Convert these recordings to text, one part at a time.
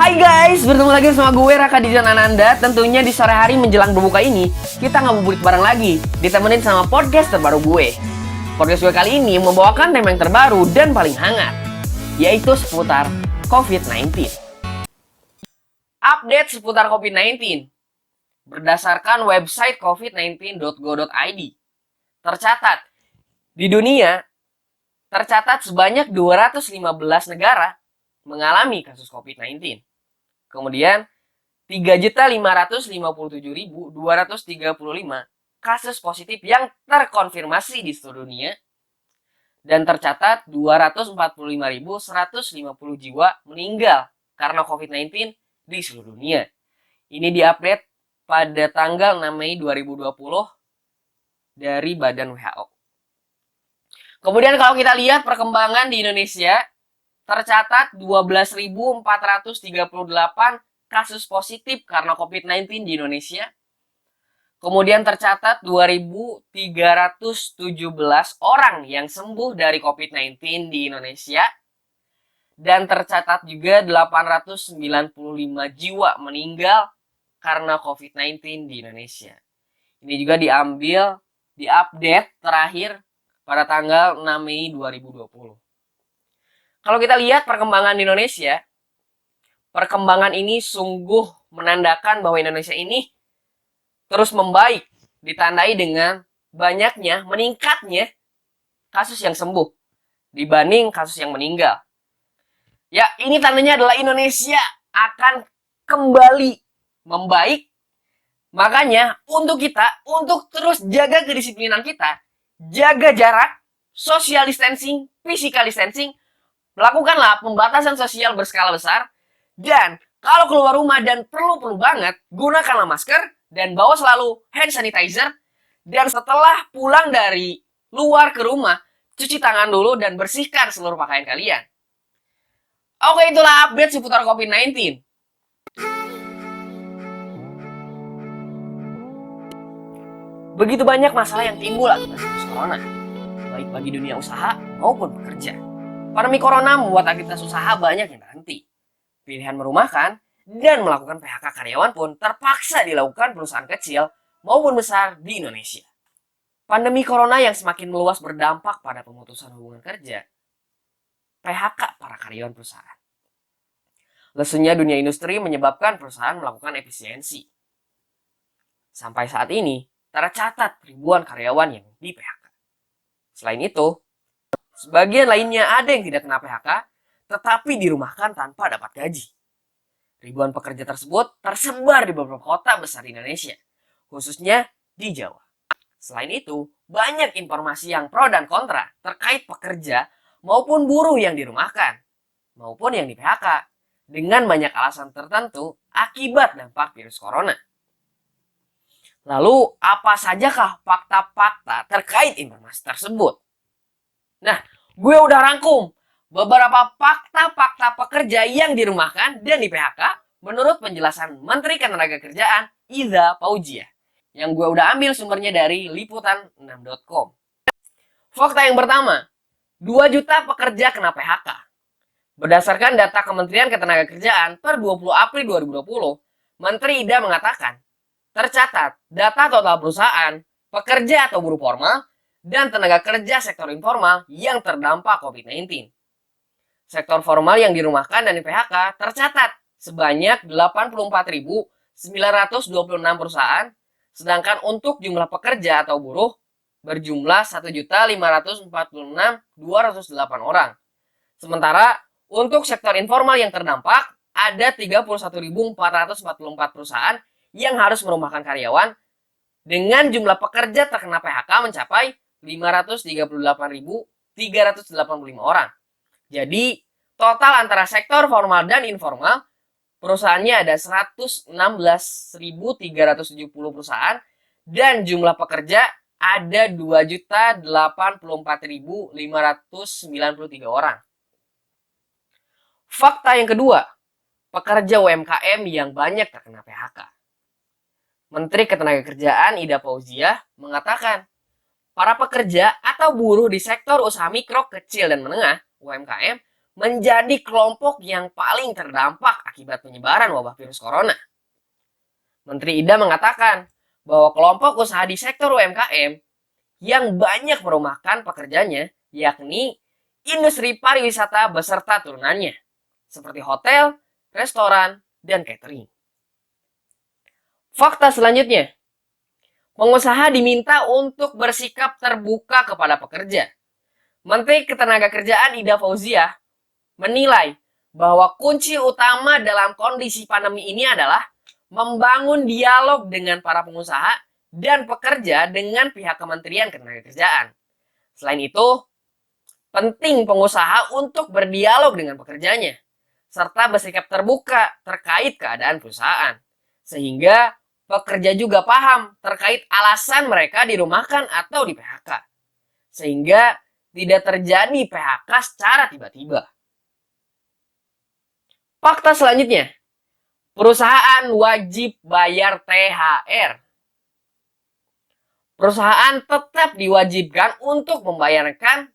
Hai guys, bertemu lagi sama gue Raka Dijan Ananda. Tentunya di sore hari menjelang berbuka ini, kita ngabuburit bareng lagi, ditemenin sama podcast terbaru gue. Podcast gue kali ini membawakan tema yang terbaru dan paling hangat, yaitu seputar COVID-19. Update seputar COVID-19 berdasarkan website covid19.go.id. Tercatat, di dunia tercatat sebanyak 215 negara mengalami kasus COVID-19. Kemudian, 3.557.235 kasus positif yang terkonfirmasi di seluruh dunia. Dan tercatat 245.150 jiwa meninggal karena COVID-19 di seluruh dunia. Ini diupdate pada tanggal 6 Mei 2020 dari Badan WHO. Kemudian kalau kita lihat perkembangan di Indonesia, tercatat 12.438 kasus positif karena COVID-19 di Indonesia. Kemudian tercatat 2.317 orang yang sembuh dari COVID-19 di Indonesia. Dan tercatat juga 895 jiwa meninggal karena COVID-19 di Indonesia. Ini juga diupdate terakhir pada tanggal 6 Mei 2020. Kalau kita lihat perkembangan di Indonesia, perkembangan ini sungguh menandakan bahwa Indonesia ini terus membaik, ditandai dengan meningkatnya kasus yang sembuh dibanding kasus yang meninggal. Ya, ini tandanya adalah Indonesia akan kembali membaik. Makanya untuk terus jaga kedisiplinan kita, jaga jarak, social distancing, physical distancing, lakukanlah pembatasan sosial berskala besar, dan kalau keluar rumah dan perlu banget, gunakanlah masker dan bawa selalu hand sanitizer. Dan setelah pulang dari luar ke rumah, cuci tangan dulu dan bersihkan seluruh pakaian kalian. Oke, itulah update seputar COVID-19. Begitu banyak masalah yang timbul akibat virus corona, baik bagi dunia usaha maupun pekerja. Pandemi corona membuat aktivitas usaha banyak yang terhenti. Pilihan merumahkan dan melakukan PHK karyawan pun terpaksa dilakukan perusahaan kecil maupun besar di Indonesia. Pandemi corona yang semakin meluas berdampak pada pemutusan hubungan kerja, PHK para karyawan perusahaan. Lesunya dunia industri menyebabkan perusahaan melakukan efisiensi. Sampai saat ini, tercatat ribuan karyawan yang di PHK. Selain itu, sebagian lainnya ada yang tidak kena PHK, tetapi dirumahkan tanpa dapat gaji. Ribuan pekerja tersebut tersebar di beberapa kota besar di Indonesia, khususnya di Jawa. Selain itu, banyak informasi yang pro dan kontra terkait pekerja maupun buruh yang dirumahkan, maupun yang di PHK, dengan banyak alasan tertentu akibat dampak virus corona. Lalu, apa sajakah fakta-fakta terkait informasi tersebut? Nah, gue udah rangkum beberapa fakta-fakta pekerja yang dirumahkan dan di PHK menurut penjelasan Menteri Ketenagakerjaan Ida Fauzia, yang gue udah ambil sumbernya dari liputan6.com. Fakta yang pertama, 2 juta pekerja kena PHK. Berdasarkan data Kementerian Ketenagakerjaan per 20 April 2020, Menteri Ida mengatakan, tercatat data total perusahaan, pekerja atau buruh formal, dan tenaga kerja sektor informal yang terdampak COVID-19. Sektor formal yang dirumahkan dan di PHK tercatat sebanyak 84.926 perusahaan, sedangkan untuk jumlah pekerja atau buruh berjumlah 1.546.208 orang. Sementara untuk sektor informal yang terdampak ada 31.444 perusahaan yang harus merumahkan karyawan, dengan jumlah pekerja terkena PHK mencapai 538.385 orang. Jadi, total antara sektor formal dan informal, perusahaannya ada 116.370 perusahaan, dan jumlah pekerja ada 2.084.593 orang. Fakta yang kedua, pekerja UMKM yang banyak terkena PHK. Menteri Ketenagakerjaan Ida Fauzia mengatakan, para pekerja atau buruh di sektor usaha mikro, kecil, dan menengah (UMKM) menjadi kelompok yang paling terdampak akibat penyebaran wabah virus corona. Menteri Ida mengatakan bahwa kelompok usaha di sektor UMKM yang banyak merumahkan pekerjanya, yakni industri pariwisata beserta turunannya, seperti hotel, restoran, dan catering. Fakta selanjutnya, pengusaha diminta untuk bersikap terbuka kepada pekerja. Menteri Ketenagakerjaan Ida Fauziah menilai bahwa kunci utama dalam kondisi pandemi ini adalah membangun dialog dengan para pengusaha dan pekerja dengan pihak Kementerian Ketenagakerjaan. Selain itu, penting pengusaha untuk berdialog dengan pekerjanya, serta bersikap terbuka terkait keadaan perusahaan, sehingga pekerja juga paham terkait alasan mereka dirumahkan atau di PHK, sehingga tidak terjadi PHK secara tiba-tiba. Fakta selanjutnya, perusahaan wajib bayar THR. Perusahaan tetap diwajibkan untuk membayarkan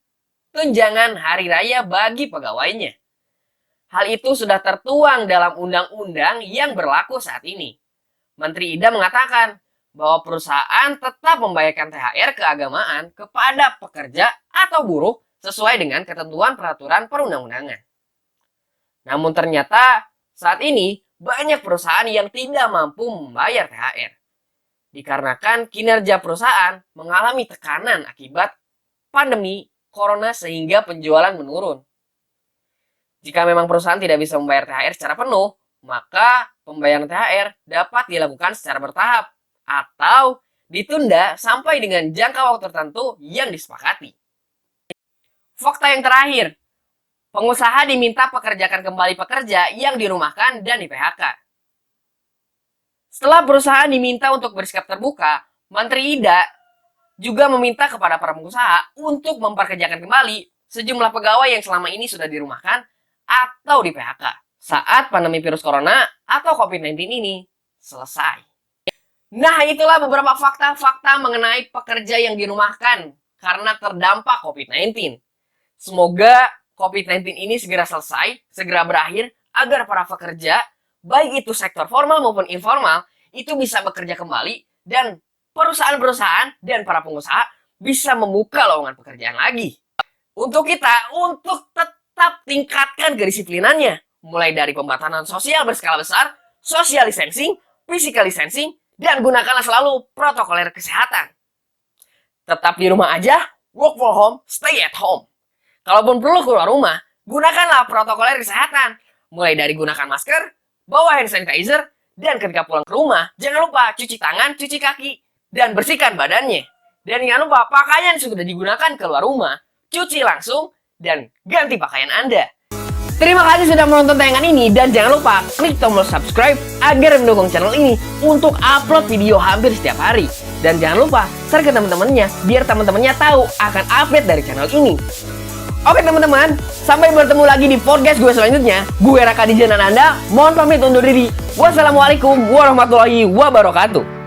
tunjangan hari raya bagi pegawainya. Hal itu sudah tertuang dalam undang-undang yang berlaku saat ini. Menteri Ida mengatakan bahwa perusahaan tetap membayarkan THR keagamaan kepada pekerja atau buruh sesuai dengan ketentuan peraturan perundang-undangan. Namun ternyata saat ini banyak perusahaan yang tidak mampu membayar THR. Dikarenakan kinerja perusahaan mengalami tekanan akibat pandemi corona sehingga penjualan menurun. Jika memang perusahaan tidak bisa membayar THR secara penuh, maka pembayaran THR dapat dilakukan secara bertahap atau ditunda sampai dengan jangka waktu tertentu yang disepakati. Fakta yang terakhir, pengusaha diminta pekerjakan kembali pekerja yang dirumahkan dan di PHK. Setelah perusahaan diminta untuk bersikap terbuka, Menteri Ida juga meminta kepada para pengusaha untuk memperkerjakan kembali sejumlah pegawai yang selama ini sudah dirumahkan atau di PHK saat pandemi virus corona atau COVID-19 ini selesai. Nah, itulah beberapa fakta-fakta mengenai pekerja yang dirumahkan karena terdampak COVID-19. Semoga COVID-19 ini segera selesai, segera berakhir, agar para pekerja, baik itu sektor formal maupun informal, itu bisa bekerja kembali dan perusahaan-perusahaan dan para pengusaha bisa membuka lowongan pekerjaan lagi. Untuk kita, untuk tetap tingkatkan kedisiplinannya, mulai dari pembatasan sosial berskala besar, social distancing, physical distancing, dan gunakanlah selalu protokol kesehatan. Tetap di rumah aja, work from home, stay at home. Kalaupun perlu keluar rumah, gunakanlah protokol kesehatan. Mulai dari gunakan masker, bawa hand sanitizer, dan ketika pulang ke rumah, jangan lupa cuci tangan, cuci kaki, dan bersihkan badannya. Dan jangan lupa pakaian yang sudah digunakan keluar rumah, cuci langsung, dan ganti pakaian Anda. Terima kasih sudah menonton tayangan ini dan jangan lupa klik tombol subscribe agar mendukung channel ini untuk upload video hampir setiap hari. Dan jangan lupa share ke teman-temannya biar teman-temannya tahu akan update dari channel ini. Oke teman-teman, sampai bertemu lagi di podcast gue selanjutnya. Gue Raka Dijan dan Anda mohon pamit undur diri. Wassalamualaikum warahmatullahi wabarakatuh.